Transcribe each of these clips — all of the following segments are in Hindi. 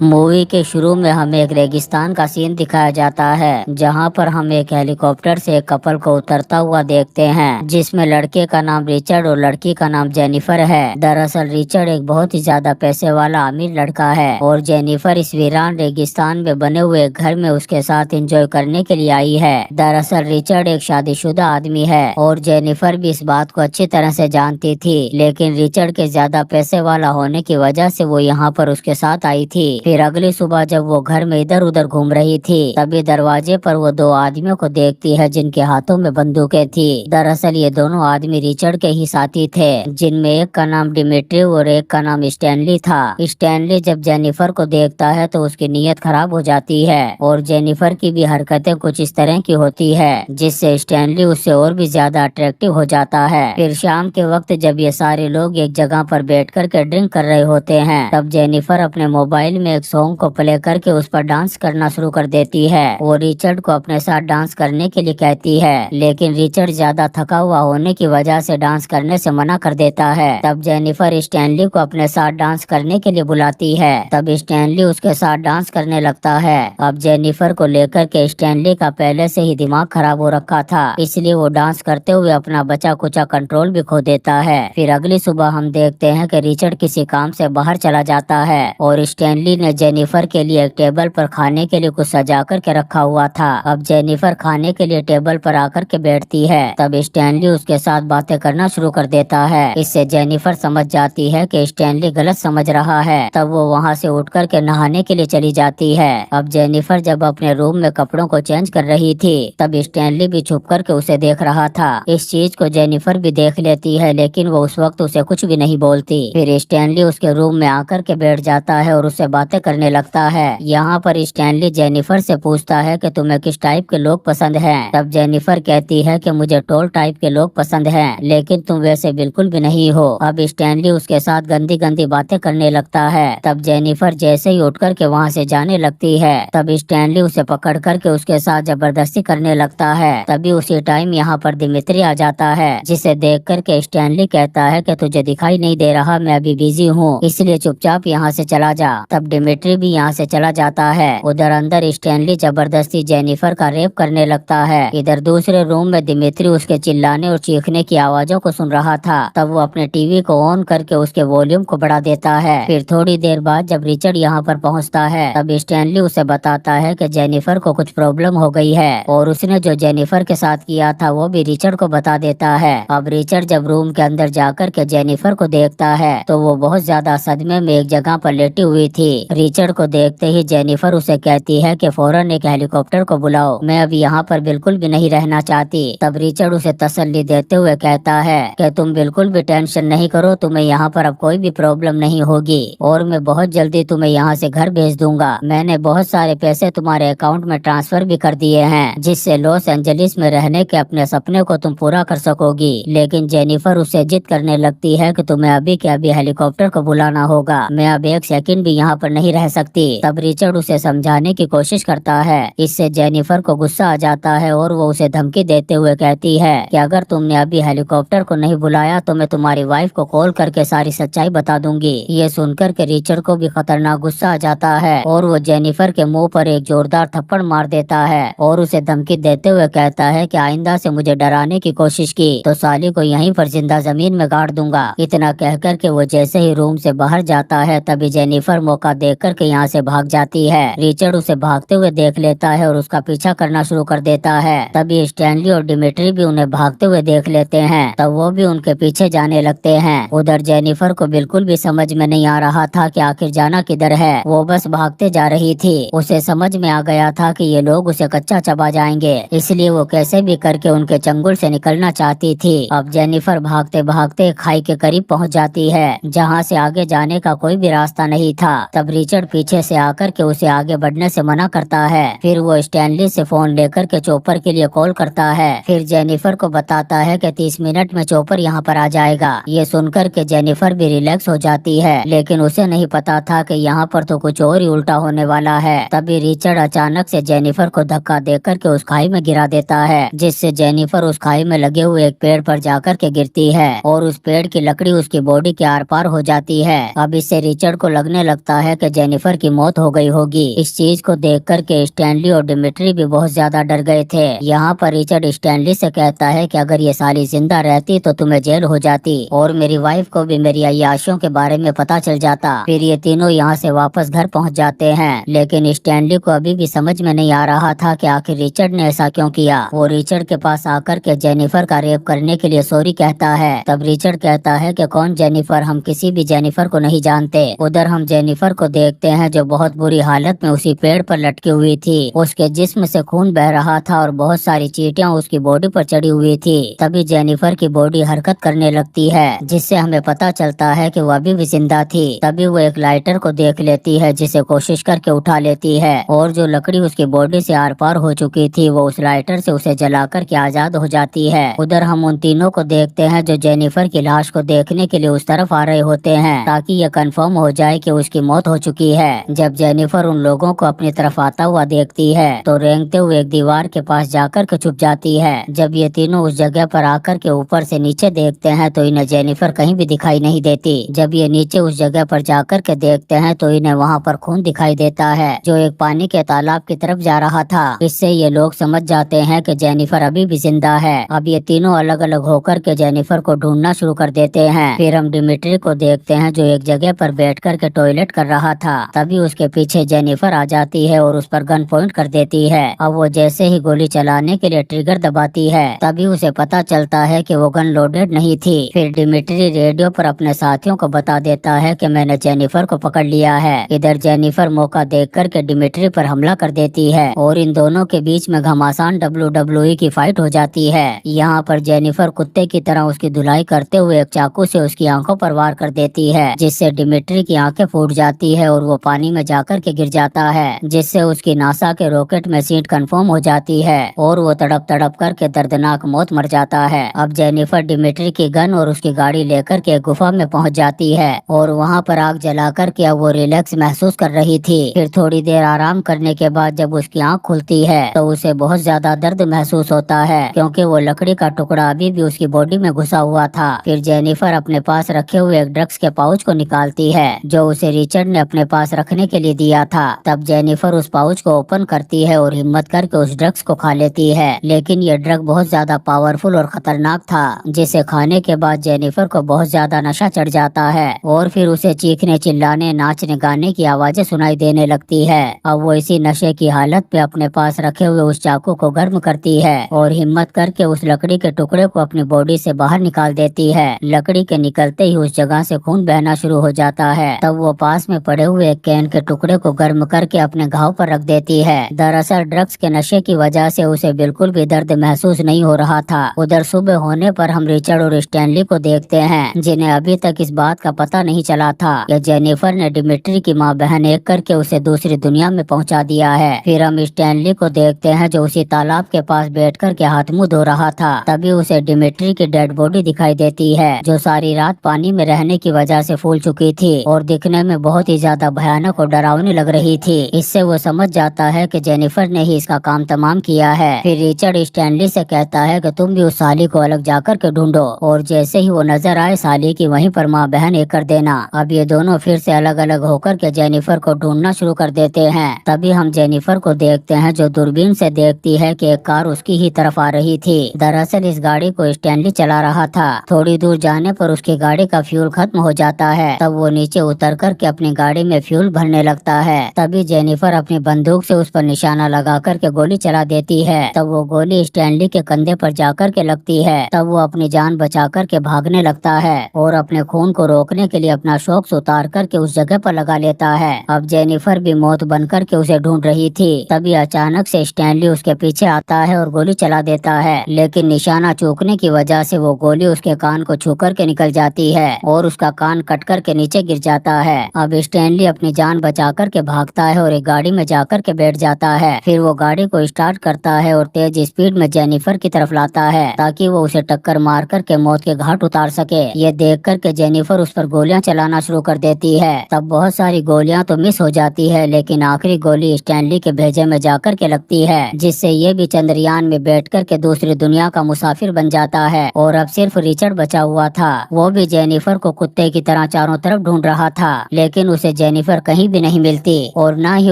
मूवी के शुरू में हमें एक रेगिस्तान का सीन दिखाया जाता है जहां पर हम एक हेलीकॉप्टर से एक कपल को उतरता हुआ देखते हैं जिसमें लड़के का नाम रिचर्ड और लड़की का नाम जेनिफर है। दरअसल रिचर्ड एक बहुत ही ज्यादा पैसे वाला अमीर लड़का है और जेनिफर इस वीरान रेगिस्तान में बने हुए एक घर में उसके साथ एंजॉय करने के लिए आई है। दरअसल रिचर्ड एक शादीशुदा आदमी है और जेनिफर भी इस बात को अच्छी तरह से जानती थी, लेकिन रिचर्ड के ज्यादा पैसे वाला होने की वजह से वो यहाँ पर उसके साथ आई थी। फिर अगली सुबह जब वो घर में इधर उधर घूम रही थी तभी दरवाजे पर वो दो आदमियों को देखती है जिनके हाथों में बंदूकें थी। दरअसल ये दोनों आदमी रिचर्ड के ही साथी थे, जिनमें एक का नाम डिमिट्री और एक का नाम स्टैनली था। स्टैनली जब जेनिफर को देखता है तो उसकी नीयत खराब हो जाती है और जेनिफर की भी हरकतें कुछ इस तरह की होती है जिससे स्टैनली उससे और भी ज्यादा अट्रैक्टिव हो जाता है। फिर शाम के वक्त जब ये सारे लोग एक जगह पर बैठ कर के ड्रिंक कर रहे होते हैं तब जेनिफर अपने मोबाइल में एक सॉन्ग को प्ले करके उस पर डांस करना शुरू कर देती है। वो रिचर्ड को अपने साथ डांस करने के लिए कहती है, लेकिन रिचर्ड ज्यादा थका हुआ होने की वजह से डांस करने से मना कर देता है। तब जेनिफर स्टैनली को अपने साथ डांस करने के लिए बुलाती है। तब स्टैनली उसके साथ डांस करने लगता है। अब जेनिफर को लेकर के स्टैनली का पहले से ही दिमाग खराब हो रखा था, इसलिए वो डांस करते हुए अपना बचा कुचा कंट्रोल भी खो देता है। फिर अगली सुबह हम देखते हैं कि रिचर्ड किसी काम से बाहर चला जाता है और स्टैनली ने जेनिफर के लिए एक टेबल पर खाने के लिए कुछ सजा कर के रखा हुआ था। अब जेनिफर खाने के लिए टेबल पर आकर के बैठती है। तब स्टैनली उसके साथ बातें करना शुरू कर देता है। इससे जेनिफर समझ जाती है कि स्टैनली गलत समझ रहा है। तब वो वहाँ से उठ कर के नहाने के लिए चली जाती है। अब जेनिफर जब अपने रूम में कपड़ों को चेंज कर रही थी तब स्टैनली भी छुप कर के उसे देख रहा था। इस चीज को जेनिफर भी देख लेती है, लेकिन वो उस वक्त उसे कुछ भी नहीं बोलती। फिर स्टैनली उसके रूम में आकर के बैठ जाता है और उससे बातें करने लगता है। यहाँ पर स्टैनली जेनिफर से पूछता है कि तुम्हें किस टाइप के लोग पसंद हैं। तब जेनिफर कहती है कि मुझे टॉल टाइप के लोग पसंद हैं, लेकिन तुम वैसे बिल्कुल भी नहीं हो। अब स्टैनली उसके साथ गंदी गंदी बातें करने लगता है। तब जेनिफर जैसे ही उठ कर के वहाँ से जाने लगती है तब स्टैनली उसे पकड़ कर के उसके साथ जबरदस्ती करने लगता है। तभी उसी टाइम यहाँ पर दिमित्री आ जाता है, जिसे देख कर के स्टैनली कहता है कि तुझे दिखाई नहीं दे रहा, मैं अभी बिजी हूँ, इसलिए चुपचाप यहाँ से चला जा। तब डिमिट्री भी यहाँ से चला जाता है। उधर अंदर स्टैनली जबरदस्ती जेनिफर का रेप करने लगता है। इधर दूसरे रूम में दिमित्री उसके चिल्लाने और चीखने की आवाजों को सुन रहा था। तब वो अपने टीवी को ऑन करके उसके वॉल्यूम को बढ़ा देता है। फिर थोड़ी देर बाद जब रिचर्ड यहाँ पर पहुँचता है तब स्टैनली उसे बताता है कि जेनिफर को कुछ प्रॉब्लम हो गई है और उसने जो जेनिफर के साथ किया था वो भी रिचर्ड को बता देता है। अब रिचर्ड जब रूम के अंदर जाकर के जेनिफर को देखता है तो वो बहुत ज्यादा सदमे में एक जगह पर लेटी हुई थी। रिचर्ड को देखते ही जेनिफर उसे कहती है कि फौरन एक हेलीकॉप्टर को बुलाओ, मैं अभी यहाँ पर बिल्कुल भी नहीं रहना चाहती। तब रिचर्ड उसे तसल्ली देते हुए कहता है कि तुम बिल्कुल भी टेंशन नहीं करो, तुम्हें यहाँ पर अब कोई भी प्रॉब्लम नहीं होगी और मैं बहुत जल्दी तुम्हें यहाँ से घर भेज दूंगा। मैंने बहुत सारे पैसे तुम्हारे अकाउंट में ट्रांसफर भी कर दिए हैं, जिससे लॉस एंजलिस में रहने के अपने सपने को तुम पूरा कर सकोगी। लेकिन जेनिफर उससे जिद करने लगती है कि तुम्हें अभी के अभी हेलीकॉप्टर को बुलाना होगा, मैं अब एक सेकंड भी यहाँ पर नहीं रह सकती। तब रिचर्ड उसे समझाने की कोशिश करता है। इससे जेनिफर को गुस्सा आ जाता है और वो उसे धमकी देते हुए कहती है कि अगर तुमने अभी हेलीकॉप्टर को नहीं बुलाया तो मैं तुम्हारी वाइफ को कॉल करके सारी सच्चाई बता दूंगी। ये सुनकर के रिचर्ड को भी खतरनाक गुस्सा आ जाता है और वो जेनिफर के मुंह पर एक जोरदार थप्पड़ मार देता है और उसे धमकी देते हुए कहता है कि आइंदा से मुझे डराने की कोशिश की तो साली को यहीं पर जिंदा जमीन में गाड़ दूंगा। इतना कहकर के वो जैसे ही रूम से बाहर जाता है तभी जेनिफर मौका देख कर के यहाँ से भाग जाती है। रिचर्ड उसे भागते हुए देख लेता है और उसका पीछा करना शुरू कर देता है। तभी स्टैनली और डिमिट्री भी उन्हें भागते हुए देख लेते हैं। तब वो भी उनके पीछे जाने लगते हैं। उधर जेनिफर को बिल्कुल भी समझ में नहीं आ रहा था कि आखिर जाना किधर है, वो बस भागते जा रही थी। उसे समझ में आ गया था कि ये लोग उसे कच्चा चबा जाएंगे, इसलिए वो कैसे भी करके उनके चंगुल से निकलना चाहती थी। अब जेनिफर भागते भागते खाई के करीब पहुंच जाती है, जहां से आगे जाने का कोई भी रास्ता नहीं था। तब रिचर्ड पीछे से आकर के उसे आगे बढ़ने से मना करता है। फिर वो स्टैनली से फोन लेकर के चॉपर के लिए कॉल करता है। फिर जेनिफर को बताता है कि 30 मिनट में चॉपर यहाँ पर आ जाएगा। ये सुनकर के जेनिफर भी रिलैक्स हो जाती है, लेकिन उसे नहीं पता था कि यहाँ पर तो कुछ और ही उल्टा होने वाला है। तभी रिचर्ड अचानक से जेनिफर को धक्का देकर के उस खाई में गिरा देता है, जिससे जेनिफर उस खाई में लगे हुए एक पेड़ पर जाकर के गिरती है और उस पेड़ की लकड़ी उसकी बॉडी के आर पार हो जाती है। अब इससे रिचर्ड को लगने लगता है कि कि जेनिफर की मौत हो गई होगी। इस चीज को देख कर के स्टैनली और डिमिट्री भी बहुत ज्यादा डर गए थे। यहाँ पर रिचर्ड स्टैनली से कहता है कि अगर ये साली जिंदा रहती तो तुम्हें जेल हो जाती और मेरी वाइफ को भी मेरी अय्याशियों के बारे में पता चल जाता। फिर ये तीनों यहाँ से वापस घर पहुँच जाते हैं, लेकिन स्टैनली को अभी भी समझ में नहीं आ रहा था कि आखिर रिचर्ड ने ऐसा क्यों किया। वो रिचर्ड के पास आकर के जेनिफर का रेप करने के लिए सॉरी कहता है। तब रिचर्ड कहता है कि कौन जेनिफर, हम किसी भी जेनिफर को नहीं जानते। उधर हम जेनिफर को देखते हैं जो बहुत बुरी हालत में उसी पेड़ पर लटकी हुई थी। उसके जिस्म से खून बह रहा था और बहुत सारी चींटियां उसकी बॉडी पर चढ़ी हुई थी। तभी जेनिफर की बॉडी हरकत करने लगती है, जिससे हमें पता चलता है कि वह अभी भी जिंदा थी। तभी वो एक लाइटर को देख लेती है, जिसे कोशिश करके उठा लेती है और जो लकड़ी उसकी बॉडी से आर पार हो चुकी थी वो उस लाइटर से उसे जलाकर के आजाद हो जाती है। उधर हम उन तीनों को देखते हैं जो जेनिफर की लाश को देखने के लिए उस तरफ आ रहे होते हैं, ताकि ये कंफर्म हो जाए कि उसकी मौत हो चुकी है। जब जेनिफर उन लोगों को अपनी तरफ आता हुआ देखती है तो रेंगते हुए एक दीवार के पास जाकर के छुप जाती है। जब ये तीनों उस जगह पर आकर के ऊपर से नीचे देखते हैं तो इन्हें जेनिफर कहीं भी दिखाई नहीं देती। जब ये नीचे उस जगह पर जाकर के देखते हैं तो इन्हें वहाँ पर खून दिखाई देता है जो एक पानी के तालाब की तरफ जा रहा था। इससे ये लोग समझ जाते हैं कि जेनिफर अभी भी जिंदा है। अब ये तीनों अलग अलग होकर के जेनिफर को ढूंढना शुरू कर देते हैं। फिर हम डिमिट्री को देखते हैं जो एक जगह पर बैठ कर के टॉयलेट कर रहा था। तभी उसके पीछे जेनिफर आ जाती है और उस पर गन पॉइंट कर देती है। अब वो जैसे ही गोली चलाने के लिए ट्रिगर दबाती है तभी उसे पता चलता है कि वो गन लोडेड नहीं थी। फिर डिमिट्री रेडियो पर अपने साथियों को बता देता है कि मैंने जेनिफर को पकड़ लिया है। इधर जेनिफर मौका देख कर के डिमिट्री पर हमला कर देती है और इन दोनों के बीच में घमासान WWE की फाइट हो जाती है। यहाँ पर जेनिफर कुत्ते की तरह उसकी धुलाई करते हुए एक चाकू से उसकी आंखों पर वार कर देती है, जिससे डिमिट्री की आंखें फूट जाती है और वो पानी में जाकर के गिर जाता है, जिससे उसकी नासा के रॉकेट में सीट कंफर्म हो जाती है और वो तड़प तड़प करके दर्दनाक मौत मर जाता है। अब जेनिफर डिमिट्री की गन और उसकी गाड़ी लेकर के गुफा में पहुंच जाती है और वहां पर आग जला करके अब वो रिलैक्स महसूस कर रही थी। फिर थोड़ी देर आराम करने के बाद जब उसकी आंख खुलती है तो उसे बहुत ज्यादा दर्द महसूस होता है, क्योंकि वो लकड़ी का टुकड़ा अभी भी उसकी बॉडी में घुसा हुआ था। फिर जेनिफर अपने पास रखे हुए एक ड्रग्स के पाउच को निकालती है जो उसे रिचर्ड ने अपने पास रखने के लिए दिया था। तब जेनिफर उस पाउच को ओपन करती है और हिम्मत करके उस ड्रग्स को खा लेती है, लेकिन ये ड्रग बहुत ज्यादा पावरफुल और खतरनाक था, जिसे खाने के बाद जेनिफर को बहुत ज्यादा नशा चढ़ जाता है और फिर उसे चीखने चिल्लाने नाचने गाने की आवाजें सुनाई देने लगती है। अब वो इसी नशे की हालत पे अपने पास रखे हुए उस चाकू को गर्म करती है और हिम्मत करके उस लकड़ी के टुकड़े को अपनी बॉडी से बाहर निकाल देती है। लकड़ी के निकलते ही उस जगह से खून बहना शुरू हो जाता है। तब वो पास में पड़े हुए एक कैन के टुकड़े को गर्म करके अपने घाव पर रख देती है। दरअसल ड्रग्स के नशे की वजह से उसे बिल्कुल भी दर्द महसूस नहीं हो रहा था। उधर सुबह होने पर हम रिचर्ड और स्टैनली को देखते हैं, जिन्हें अभी तक इस बात का पता नहीं चला था कि जेनिफर ने डिमिट्री की माँ बहन एक करके उसे दूसरी दुनिया में पहुंचा दिया है। फिर हम स्टैनली को देखते हैं जो उसी तालाब के पास बैठ कर के हाथ मुंह धो रहा था। तभी उसे डिमिट्री की डेड बॉडी दिखाई देती है जो सारी रात पानी में रहने की वजह से फूल चुकी थी और दिखने में बहुत ही ज्यादा भयानक और डरावनी लग रही थी। इससे वो समझ जाता है कि जेनिफर ने ही इसका काम तमाम किया है। फिर रिचर्ड स्टैनली से कहता है कि तुम भी उस साली को अलग जाकर के ढूंढो और जैसे ही वो नजर आए साली की वहीं पर माँ बहन एक कर देना। अब ये दोनों फिर से अलग अलग होकर के जेनिफर को ढूंढना शुरू कर देते हैं। तभी हम जेनिफर को देखते हैं जो दूरबीन से देखती है कि एक कार उसकी ही तरफ आ रही थी। दरअसल इस गाड़ी को स्टैनली चला रहा था। थोड़ी दूर जाने पर उसकी गाड़ी का फ्यूल खत्म हो जाता है। तब वो नीचे उतर कर के अपनी गाड़ी में फ्यूल भरने लगता है। तभी जेनिफर अपनी बंदूक से उस पर निशाना लगा कर के गोली चला देती है। तब वो गोली स्टैनली के कंधे पर जाकर के लगती है। तब वो अपनी जान बचा कर के भागने लगता है और अपने खून को रोकने के लिए अपना शॉक्स उतार कर के उस जगह पर लगा लेता है। अब जेनिफर भी मौत बन कर के उसे ढूंढ रही थी। तभी अचानक से स्टैनली उसके पीछे आता है और गोली चला देता है, लेकिन निशाना चूकने की वजह से वो गोली उसके कान को छू कर के निकल जाती है और उसका कान कट कर के नीचे गिर जाता है। अब स्टैनली अपनी जान बचा कर के भागता है और एक गाड़ी में जाकर के बैठ जाता है। फिर वो गाड़ी को स्टार्ट करता है और तेज स्पीड में जेनिफर की तरफ लाता है ताकि वो उसे टक्कर मार कर के मौत के घाट उतार सके। ये देख कर के जेनिफर उस पर गोलियां चलाना शुरू कर देती है। तब बहुत सारी गोलियां तो मिस हो जाती है, लेकिन आखिरी गोली स्टैनली के भेजे में जाकर के लगती है, जिससे ये भी चंद्रयान में बैठ कर के दूसरी दुनिया का मुसाफिर बन जाता है। और अब सिर्फ रिचर्ड बचा हुआ था। वो भी जेनिफर को कुत्ते की तरह चारों तरफ ढूंढ रहा था, लेकिन उसे जेनिफर कहीं भी नहीं मिलती और न ही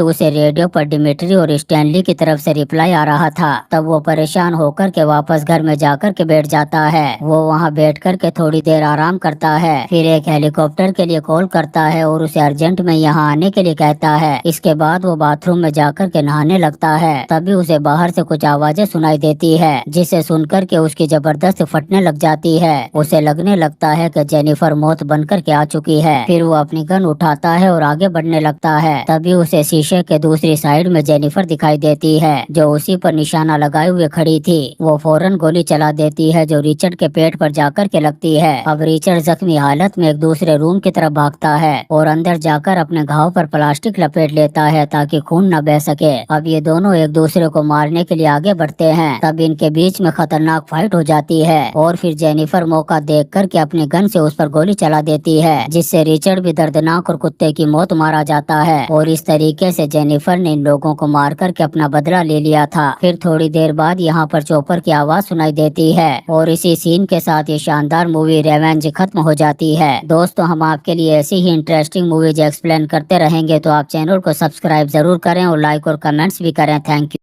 उसे रेडियो पर डिमिट्री और स्टैनली की तरफ से रिप्लाई आ रहा था। तब वो परेशान होकर के वापस घर में जाकर के बैठ जाता है। वो वहाँ बैठ कर के थोड़ी देर आराम करता है, फिर एक हेलीकॉप्टर के लिए कॉल करता है और उसे अर्जेंट में यहाँ आने के लिए कहता है। इसके बाद वो बाथरूम में जाकर के नहाने लगता है। तभी उसे बाहर से कुछ आवाजें सुनाई देती है, जिसे सुनकर के उसकी जबरदस्त फटने लग जाती है। उसे लगने लगता है कि जेनिफर मौत बनकर के आ चुकी है। फिर वो अपनी गन उठाता है और आगे बढ़ने लगता है। तभी उसे शीशे के दूसरी साइड में जेनिफर दिखाई देती है, जो उसी पर निशाना लगाए हुए खड़ी थी। वो फौरन गोली चला देती है, जो रिचर्ड के पेट पर जाकर के लगती है। अब रिचर्ड जख्मी हालत में एक दूसरे रूम की तरफ भागता है और अंदर जाकर अपने घाव पर प्लास्टिक लपेट लेता है ताकि खून न बह सके। अब ये दोनों एक दूसरे को मारने के लिए आगे बढ़ते हैं। तब इनके बीच में खतरनाक फाइट हो जाती है और फिर जेनिफर मौका देख कर के अपनी गन से उस पर गोली चला देती है, जिससे रिचर्ड भी दर्दनाक और कुत्ते की मौत मारा जाता है। और इस तरीके से जेनिफर ने इन लोगों को मार कर के अपना बदला ले लिया था। फिर थोड़ी देर बाद यहाँ पर चॉपर की आवाज सुनाई देती है और इसी सीन के साथ ये शानदार मूवी रेवेंज खत्म हो जाती है। दोस्तों, हम आपके लिए ऐसी ही इंटरेस्टिंग मूवीज एक्सप्लेन करते रहेंगे, तो आप चैनल को सब्सक्राइब जरूर करें और लाइक और कमेंट्स भी करें। Thank you.